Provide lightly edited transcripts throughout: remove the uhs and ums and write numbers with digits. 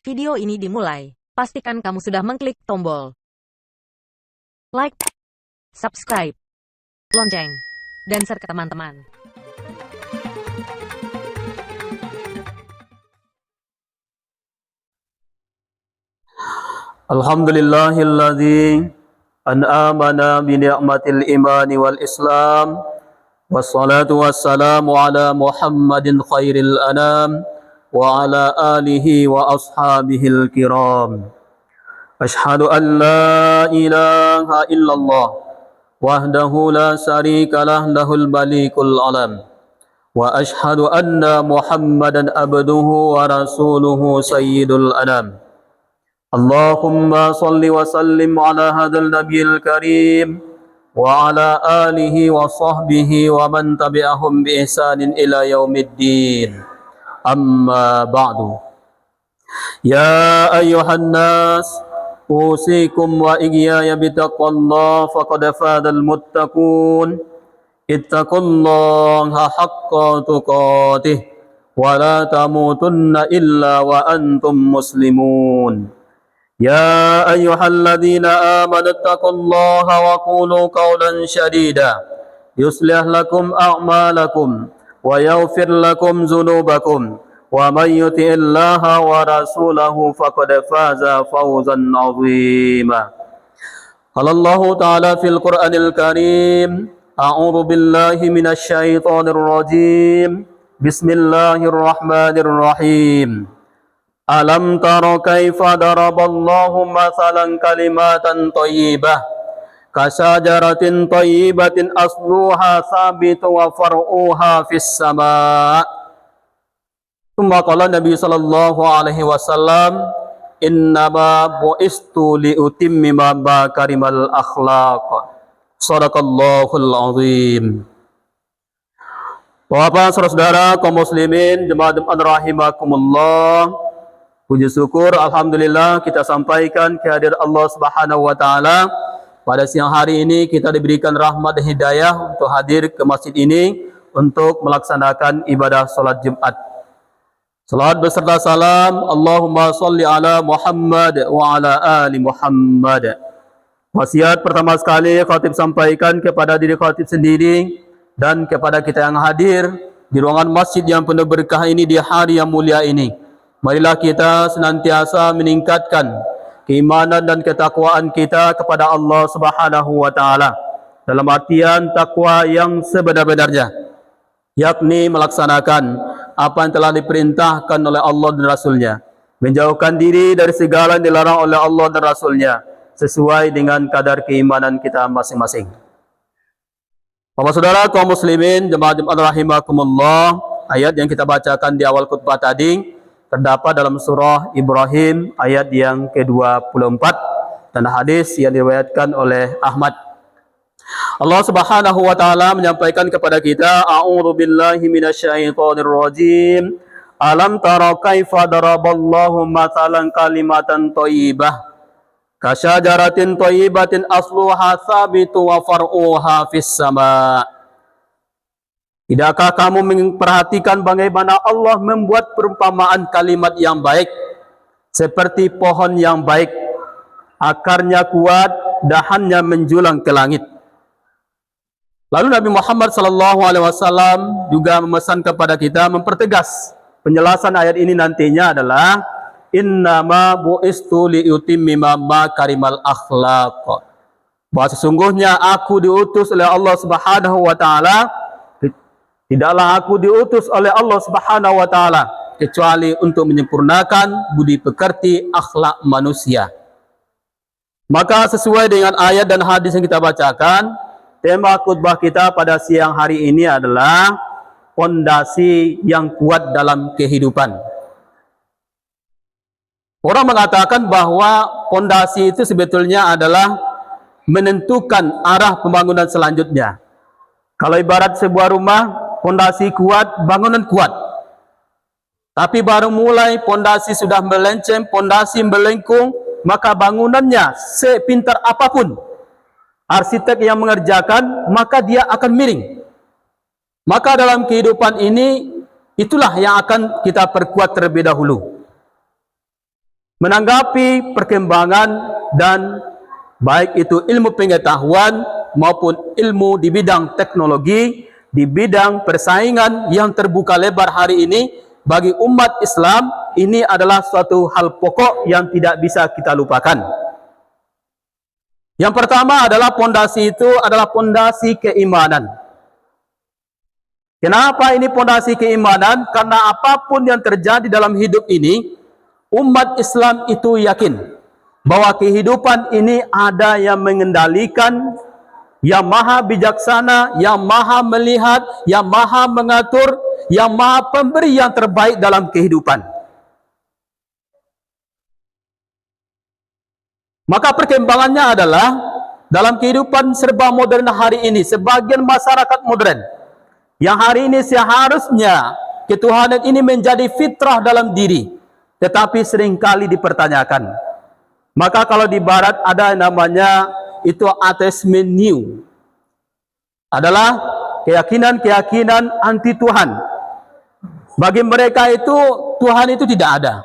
video ini dimulai, pastikan kamu sudah mengklik tombol like, subscribe, lonceng, dan share ke teman-teman. Alhamdulillahilladzi an'amana bi ni'matil imani wal islam, wassalatu wassalamu ala Muhammadin khairil anam wa ala alihi wa ashabihil kiram. Ashhadu an la ilaha illallah wahdahu la syarika lah, lahul malikul alam, wa ashhadu anna Muhammadan abduhu wa rasuluhu sayyidul anam. Allahumma salli wa sallim ala hadzal nabiyil karim wa ala alihi wa sahbihi wa man tabi'ahum bi ihsanin ila yaumiddin. Amma ba'du. Ya ayyuhan nas, usikum wa iyaya bitaqwallah faqad fadal muttaqun. Ittaqullaha haqqa tuqatih wa la tamutunna illa wa antum muslimun. Ya ayyuhalladzina amanu taqullaha wa qulu qawlan sadida yuslih lakum a'malakum wa yaghfir lakum dzunubakum wa may yuti'illaha wa rasulahu faqad faza fawzan 'azima. Qala Allahu ta'ala fil Qur'anil Karim, a'udzu billahi minasy syaithanir rajim. Bismillahirrahmanirrahim. Alam tara kaifa daraballahu mathalan kalimatan thayyibah kasajaratin thayyibatin asluha thabitu wa far'uha fis sama'. Tsumma qala Nabi sallallahu alaihi wasallam, innama bu'istu liutimmima makarimal akhlaq. Shadaqallahul azim. Bapak, saudara-saudara kaum muslimin, jemaah rahimakumullah. Puji syukur, alhamdulillah kita sampaikan kehadirat Allah Subhanahu wa taala. Pada siang hari ini kita diberikan rahmat dan hidayah untuk hadir ke masjid ini untuk melaksanakan ibadah salat Jumat. Salat beserta salam, Allahumma sholli ala Muhammad wa ala ali Muhammad. Wasiat pertama sekali khatib sampaikan kepada diri khatib sendiri dan kepada kita yang hadir di ruangan masjid yang penuh berkah ini di hari yang mulia ini. Marilah kita senantiasa meningkatkan keimanan dan ketakwaan kita kepada Allah Subhanahu wa taala. Dalam artian takwa yang sebenar-benarnya, yakni melaksanakan apa yang telah diperintahkan oleh Allah dan Rasulnya, menjauhkan diri dari segala yang dilarang oleh Allah dan Rasulnya, sesuai dengan kadar keimanan kita masing-masing. Bapak saudara kaum muslimin, jemaah rahimakumullah, ayat yang kita bacakan di awal khutbah tadi terdapat dalam surah Ibrahim ayat yang ke-24 dan hadis yang diriwayatkan oleh Ahmad. Allah Subhanahu wa taala menyampaikan kepada kita, a'udzu billahi minasyaitonir rajim. Alam tara kaifa daraballahu mathalan kalimatan thayyibah kasyajaratin thayyibatin asluha tsabitu wa far'uha fis sama'. Tidakkah kamu memperhatikan bagaimana Allah membuat perumpamaan kalimat yang baik seperti pohon yang baik, akarnya kuat, dahannya menjulang ke langit. Lalu Nabi Muhammad SAW juga memesan kepada kita, mempertegas penjelasan ayat ini nantinya adalah innama bu'istu liutimmima makarimal akhlaq. Bahwa sesungguhnya aku diutus oleh Allah Subhanahu wa taala, tidaklah aku diutus oleh Allah Subhanahu wa taala kecuali untuk menyempurnakan budi pekerti akhlak manusia. Maka sesuai dengan ayat dan hadis yang kita bacakan, tema khutbah kita pada siang hari ini adalah pondasi yang kuat dalam kehidupan. Orang mengatakan bahwa pondasi itu sebetulnya adalah menentukan arah pembangunan selanjutnya. Kalau ibarat sebuah rumah, pondasi kuat, bangunan kuat. Tapi baru mulai pondasi sudah melenceng, pondasi melengkung, maka bangunannya sepintar apapun arsitek yang mengerjakan, maka dia akan miring. Maka dalam kehidupan ini, itulah yang akan kita perkuat terlebih dahulu. menanggapi perkembangan dan baik itu ilmu pengetahuan maupun ilmu di bidang teknologi, di bidang persaingan yang terbuka lebar hari ini bagi umat Islam, ini adalah suatu hal pokok yang tidak bisa kita lupakan. Yang pertama adalah pondasi itu adalah pondasi keimanan. Kenapa ini pondasi keimanan? Karena apapun yang terjadi dalam hidup ini, umat Islam itu yakin bahwa kehidupan ini ada yang mengendalikan, yang maha bijaksana, yang maha melihat, yang maha mengatur, yang maha pemberi yang terbaik dalam kehidupan. Maka perkembangannya adalah dalam kehidupan serba modern hari ini, sebagian masyarakat modern yang hari ini seharusnya ketuhanan ini menjadi fitrah dalam diri, tetapi seringkali dipertanyakan. Maka kalau di barat ada namanya itu ateisme new, adalah keyakinan-keyakinan anti Tuhan. Bagi mereka itu Tuhan itu tidak ada.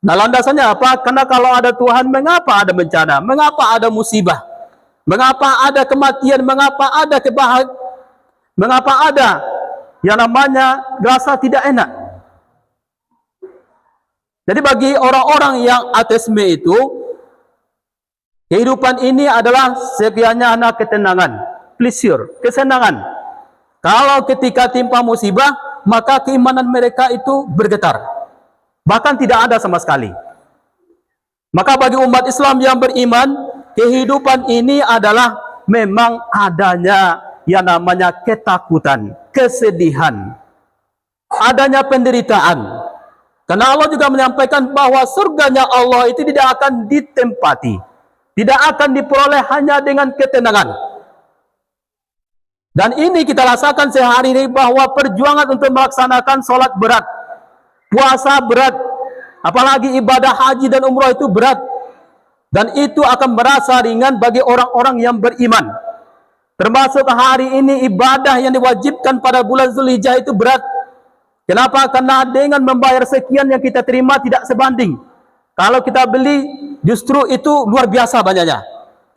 Nah, landasannya apa? Karena kalau ada Tuhan, mengapa ada bencana? Mengapa ada musibah? Mengapa ada kematian? Mengapa ada kebahagiaan? Mengapa ada yang namanya rasa tidak enak? Jadi bagi orang-orang yang ateisme itu, kehidupan ini adalah sekiannya anak ketenangan, pleasure, kesenangan. Kalau ketika timpa musibah, maka keimanan mereka itu bergetar. Bahkan tidak ada sama sekali. Maka bagi umat Islam yang beriman, kehidupan ini adalah memang adanya yang namanya ketakutan, kesedihan, adanya penderitaan. Karena Allah juga menyampaikan bahwa surganya Allah itu tidak akan ditempati, tidak akan diperoleh hanya dengan ketenangan. Dan ini kita rasakan sehari ini bahwa perjuangan untuk melaksanakan sholat berat, puasa berat, apalagi ibadah haji dan umrah itu berat. Dan itu akan merasa ringan bagi orang-orang yang beriman. Termasuk hari ini ibadah yang diwajibkan pada bulan Zulhijjah itu berat. Kenapa? Karena dengan membayar sekian yang kita terima tidak sebanding. Kalau kita beli justru itu luar biasa banyaknya.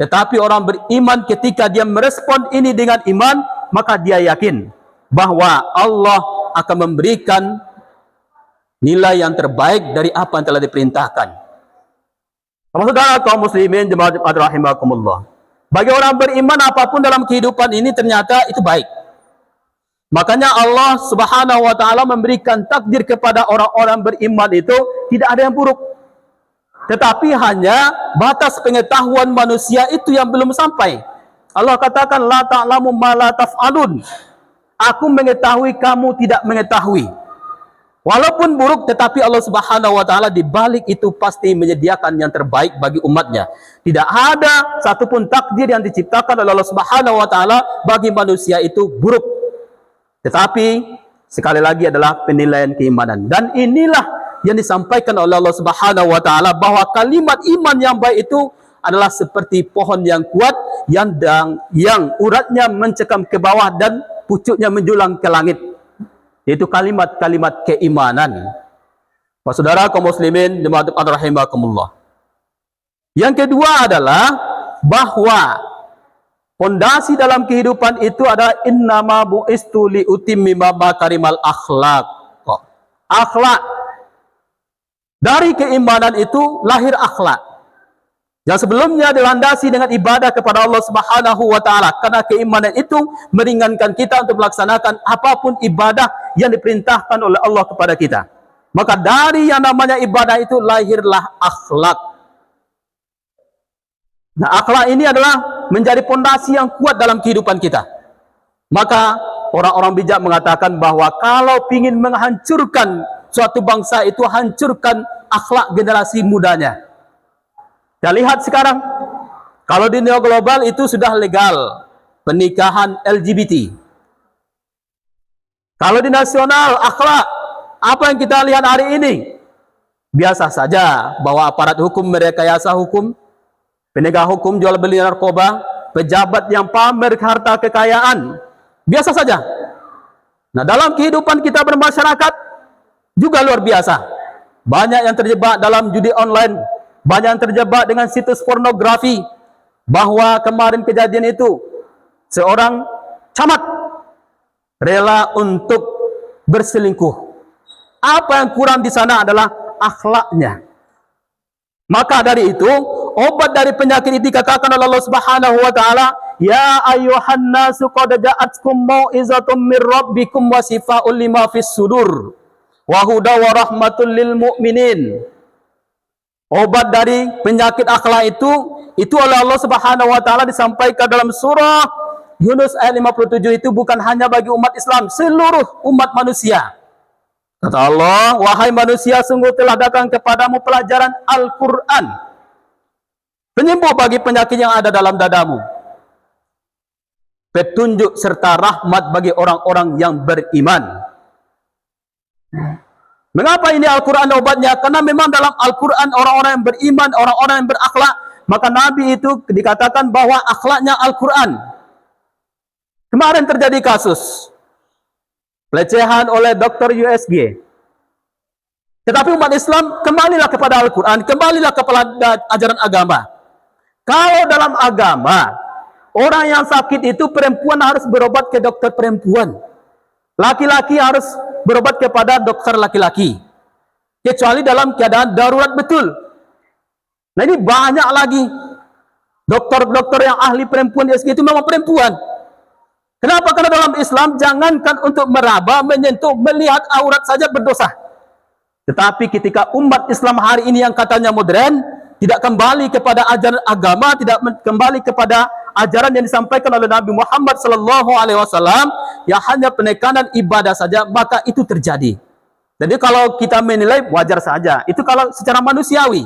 Tetapi orang beriman ketika dia merespon ini dengan iman, maka dia yakin bahwa Allah akan memberikan nilai yang terbaik dari apa yang telah diperintahkan. Saudara kaum muslimin jemaah rahimakumullah. Bagi orang beriman apapun dalam kehidupan ini ternyata itu baik. Makanya Allah Subhanahu wa taala memberikan takdir kepada orang-orang beriman itu tidak ada yang buruk. Tetapi hanya batas pengetahuan manusia itu yang belum sampai. Allah katakan la ta'lamu ma la taf'alun. Aku mengetahui, kamu tidak mengetahui. Walaupun buruk, tetapi Allah Subhanahu wa taala di balik itu pasti menyediakan yang terbaik bagi umatnya. Tidak ada satupun takdir yang diciptakan oleh Allah Subhanahu wa taala bagi manusia itu buruk. Tetapi sekali lagi adalah penilaian keimanan. Dan inilah yang disampaikan oleh Allah Subhanahu wa taala bahwa kalimat iman yang baik itu adalah seperti pohon yang kuat yang uratnya mencekam ke bawah dan pucuknya menjulang ke langit. Yaitu kalimat-kalimat keimanan. Saudara kaum muslimin jemaat rahimakumullah. Yang kedua adalah bahwa pondasi dalam kehidupan itu adalah innama bu'istu li utammima makarimal akhlaq. Akhlak. Dari keimanan itu lahir akhlak. Yang sebelumnya dilandasi dengan ibadah kepada Allah Subhanahu wa taala, karena keimanan itu meringankan kita untuk melaksanakan apapun ibadah yang diperintahkan oleh Allah kepada kita. Maka dari yang namanya ibadah itu lahirlah akhlak. Nah, akhlak ini adalah menjadi pondasi yang kuat dalam kehidupan kita. Maka orang-orang bijak mengatakan bahwa kalau ingin menghancurkan suatu bangsa itu, hancurkan akhlak generasi mudanya. Kita lihat sekarang, kalau di dunia global itu sudah legal pernikahan LGBT. Kalau di nasional, akhlak, apa yang kita lihat hari ini? Biasa saja bahwa aparat hukum merekayasa hukum, penegak hukum jual beli narkoba, pejabat yang pamer harta kekayaan. Biasa saja. Nah, dalam kehidupan kita bermasyarakat juga luar biasa. banyak yang terjebak dalam judi online, banyak yang terjebak dengan situs pornografi. Bahwa kemarin kejadian itu, seorang camat rela untuk berselingkuh. Apa yang kurang di sana adalah akhlaknya. Maka dari itu, obat dari penyakit itu dikatakan oleh Allah Subhanahu wa taala, ya ayyuhan nasu qad ja'atkum mau'izatun mir rabbikum wa shifaa'un lima fis sudur wa huda wa rahmatul lil mu'minin. Obat dari penyakit akhlak itu oleh Allah Subhanahu wa taala disampaikan dalam surah Yunus ayat 57 itu bukan hanya bagi umat Islam, seluruh umat manusia. Kata Allah, wahai manusia, sungguh telah datang kepadamu pelajaran Al-Quran, penyembuh bagi penyakit yang ada dalam dadamu, petunjuk serta rahmat bagi orang-orang yang beriman. Mengapa ini Al-Quran obatnya? Karena memang dalam Al-Quran orang-orang yang beriman, orang-orang yang berakhlak, maka Nabi itu dikatakan bahwa akhlaknya Al-Quran. Kemarin terjadi kasus pelecehan oleh Dr. USG. Tetapi umat Islam kembalilah kepada Al-Quran, kembalilah kepada ajaran agama. Kalau dalam agama, orang yang sakit itu perempuan harus berobat ke dokter perempuan. Laki-laki harus berobat kepada dokter laki-laki. Kecuali dalam keadaan darurat betul. Nah ini banyak lagi dokter-dokter yang ahli perempuan USG itu memang perempuan. Kenapa? Karena dalam Islam jangankan untuk meraba, menyentuh, melihat aurat saja berdosa. Tetapi ketika umat Islam hari ini yang katanya modern, tidak kembali kepada ajaran agama, tidak kembali kepada ajaran yang disampaikan oleh Nabi Muhammad SAW, yang hanya penekanan ibadah saja, maka itu terjadi. Jadi kalau kita menilai wajar saja, itu kalau secara manusiawi.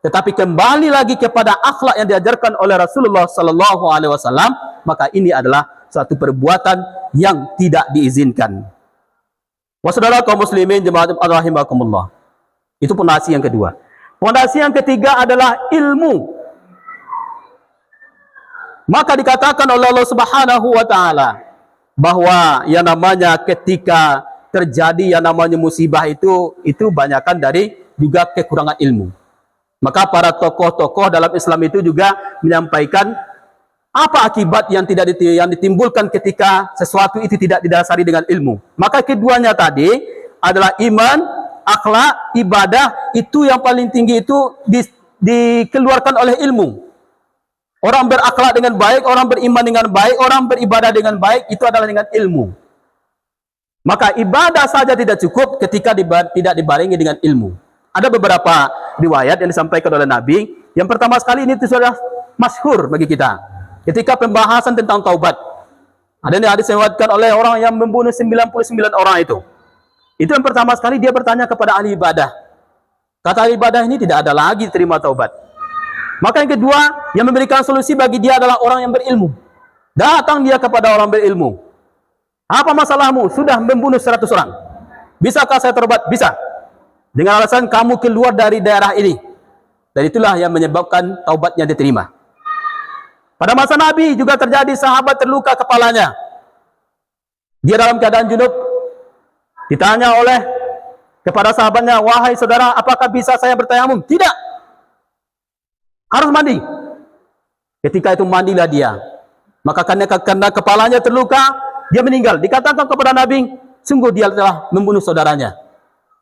Tetapi kembali lagi kepada akhlak yang diajarkan oleh Rasulullah SAW, maka ini adalah suatu perbuatan yang tidak diizinkan. Wassaudara kaum muslimin jemaat rahimakumullah. Itu pondasi yang kedua. Pondasi yang ketiga adalah ilmu. Maka dikatakan oleh Allah Subhanahu wa taala bahwa yang namanya ketika terjadi yang namanya musibah itu banyakkan dari juga kekurangan ilmu. Maka para tokoh-tokoh dalam Islam itu juga menyampaikan apa akibat yang ditimbulkan ketika sesuatu itu tidak didasari dengan ilmu. Maka keduanya tadi adalah iman, akhlak, ibadah, itu yang paling tinggi itu dikeluarkan oleh ilmu. Orang berakhlak dengan baik, orang beriman dengan baik, orang beribadah dengan baik, itu adalah dengan ilmu. Maka ibadah saja tidak cukup ketika tidak dibarengi dengan ilmu. Ada beberapa riwayat yang disampaikan oleh Nabi. Yang pertama sekali ini sudah masyhur bagi kita. Ketika pembahasan tentang taubat, ada yang disebutkan oleh orang yang membunuh 99 orang itu. Itu yang pertama sekali dia bertanya kepada ahli ibadah. Kata ahli ibadah ini tidak ada lagi terima taubat. Maka yang kedua, yang memberikan solusi bagi dia adalah orang yang berilmu. Datang dia kepada orang berilmu. Apa masalahmu? Sudah membunuh 100 orang. Bisakah saya taubat? Bisa. Dengan alasan kamu keluar dari daerah ini. Dan itulah yang menyebabkan taubatnya diterima. Pada masa Nabi juga terjadi sahabat terluka kepalanya. Dia dalam keadaan junub. Ditanya oleh kepada sahabatnya, wahai saudara, apakah bisa saya bertayamum? Tidak. Harus mandi. Ketika itu mandilah dia. Maka karena kepalanya terluka, dia meninggal. Dikatakan kepada Nabi, sungguh dia telah membunuh saudaranya.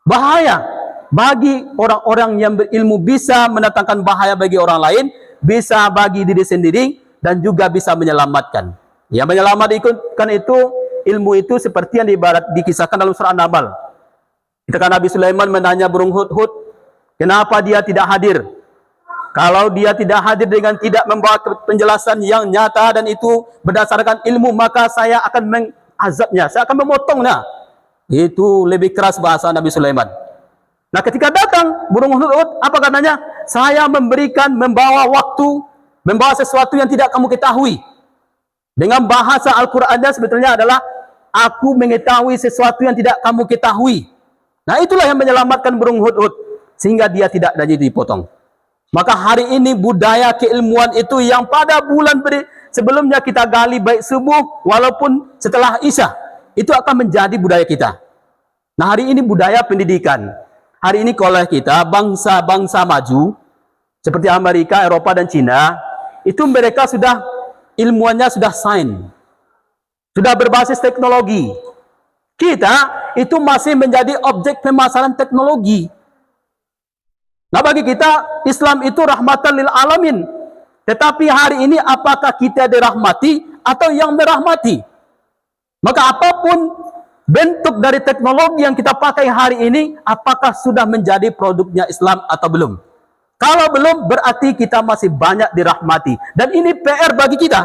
Bahaya bagi orang-orang yang berilmu, bisa mendatangkan bahaya bagi orang lain, bisa bagi diri sendiri, dan juga bisa menyelamatkan. Yang menyelamatkan itu, ilmu itu seperti yang dikisahkan dalam surah An-Naml. Ketika Nabi Sulaiman menanya burung hudhud, kenapa dia tidak hadir? Kalau dia tidak hadir dengan tidak membawa penjelasan yang nyata dan itu berdasarkan ilmu, maka saya akan mengazabnya, saya akan memotongnya. Itu lebih keras bahasa Nabi Sulaiman. Nah, ketika datang burung hudhud, apa katanya? Saya membawa waktu, membawa sesuatu yang tidak kamu ketahui. Dengan bahasa Al-Qur'annya sebetulnya adalah aku mengetahui sesuatu yang tidak kamu ketahui. Nah, itulah yang menyelamatkan burung hudhud sehingga dia tidak jadi dipotong. Maka hari ini budaya keilmuan itu yang pada bulan sebelumnya kita gali baik subuh walaupun setelah Isya, itu akan menjadi budaya kita. Nah, hari ini budaya pendidikan. hari ini kalau kita bangsa-bangsa maju seperti Amerika, Eropa dan Cina, itu mereka sudah ilmuannya sudah sains, sudah berbasis teknologi. Kita itu masih menjadi objek pemasaran teknologi. Nah, bagi kita Islam itu rahmatan lil alamin. Tetapi hari ini apakah kita dirahmati atau yang merahmati? Maka apapun bentuk dari teknologi yang kita pakai hari ini, apakah sudah menjadi produknya Islam atau belum? Kalau belum, berarti kita masih banyak dirahmati. Dan ini PR bagi kita.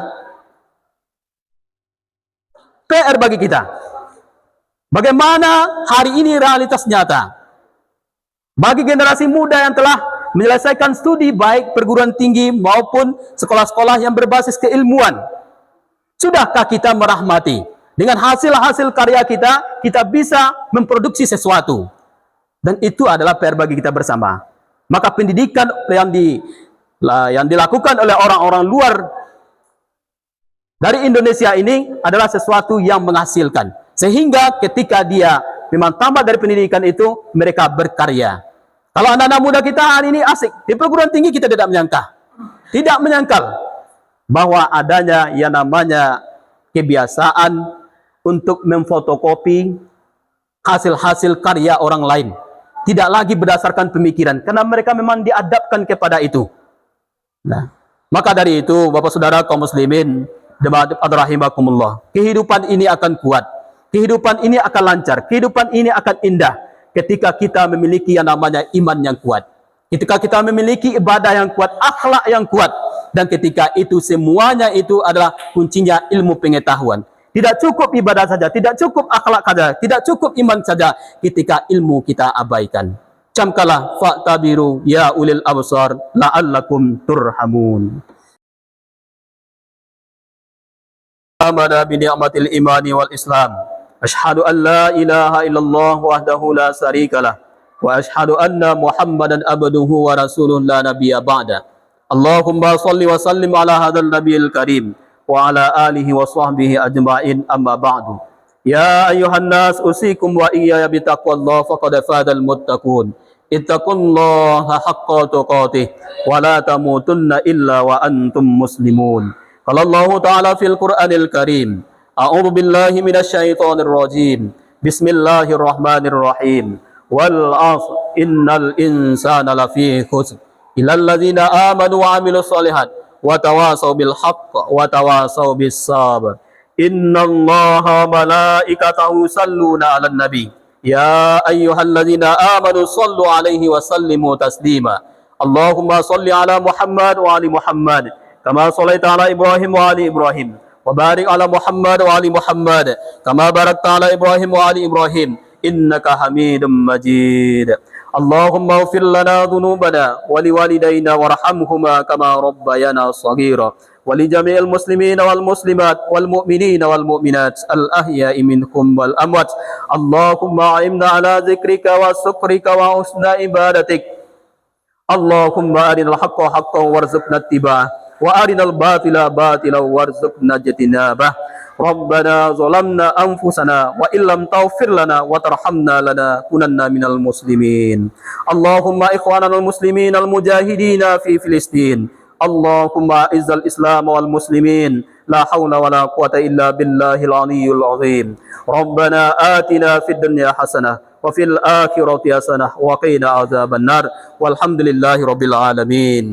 PR bagi kita. Bagaimana hari ini realitas nyata? Bagi generasi muda yang telah menyelesaikan studi baik perguruan tinggi maupun sekolah-sekolah yang berbasis keilmuan, sudahkah kita merahmati? Dengan hasil-hasil karya kita, kita bisa memproduksi sesuatu. Dan itu adalah PR bagi kita bersama. Maka pendidikan yang dilakukan oleh orang-orang luar dari Indonesia ini adalah sesuatu yang menghasilkan. Sehingga ketika dia memang tamat dari pendidikan itu, mereka berkarya. Kalau anak-anak muda kita hari ini asik, di perguruan tinggi kita tidak menyangkal bahwa adanya yang namanya kebiasaan untuk memfotokopi hasil-hasil karya orang lain. Tidak lagi berdasarkan pemikiran, karena mereka memang diadapkan kepada itu. Nah, maka dari itu, Bapak Saudara kaum muslimin, jemaat rahimakumullah, kehidupan ini akan kuat. Kehidupan ini akan lancar, kehidupan ini akan indah ketika kita memiliki yang namanya iman yang kuat. Ketika kita memiliki ibadah yang kuat, akhlak yang kuat, dan ketika itu semuanya itu adalah kuncinya ilmu pengetahuan. Tidak cukup ibadah saja, tidak cukup akhlak saja, tidak cukup iman saja ketika ilmu kita abaikan. Camkalah fa'tabiru ya ulil absar la'allakum turhamun. Amana bi ni'matil imani wal islam. Ashhadu an la ilaha illallah wahdahu la syarikalah wa ashhadu anna Muhammadan abduhu wa rasuluh la nabiyya ba'da. Allahumma shalli wa sallim ala hadzal nabiyil karim wa ala alihi wa sahbihi ajma'in, amma ba'du. Ya ayyuhan nas usikum wa iyaya bi taqwallah faqad fadal muttaqun. Ittaqullaha haqqa tuqatih wa la tamutunna illa wa antum muslimun. Qala Allah ta'ala fil Qur'anil Karim. A'udzu billahi minasy syaithanir rajim. Bismillahirrahmanirrahim. Wal 'asr innal insana lafi khusr. Illal ladzina amanu wa 'amilus shalihat wa tawasaw bil haqq wa tawasaw bis sabr. Innallaha malaikatahu yusalluna 'alan nabi. Ya ayyuhalladzina amanu shallu 'alaihi wa sallimu taslima. Allahumma shalli 'ala Muhammad wa ali Muhammad kama shallaita 'ala Ibrahim wa ali Ibrahim. وبارك على محمد وعلى محمد كما باركت على إبراهيم وعلى إبراهيم إنك حميد مجيد. اللهم اغفر لنا ذنوبنا ولوالدينا وارحمهما كما ربيانا صغيرا ولجميع المسلمين والمسلمات والمؤمنين والمؤمنات الأحياء منهم والأموات. اللهم أعنا على ذكرك وشكرك وحسن عبادتك. اللهم أرنا الحق حقا وارزقنا اتباعه وأرنا الباطل باطلا وارزقنا اجتنابه. ربنا ظلمنا أنفسنا وإن لم تغفر لنا وترحمنا لنكونن من المسلمين. اللهم إخواننا المسلمين المجاهدين في فلسطين، اللهم أعز الإسلام والمسلمين، لا حول ولا قوة إلا بالله العلي العظيم. ربنا آتنا في الدنيا حسنة وفي الآخرة حسنة وقنا عذاب النار والحمد لله رب العالمين.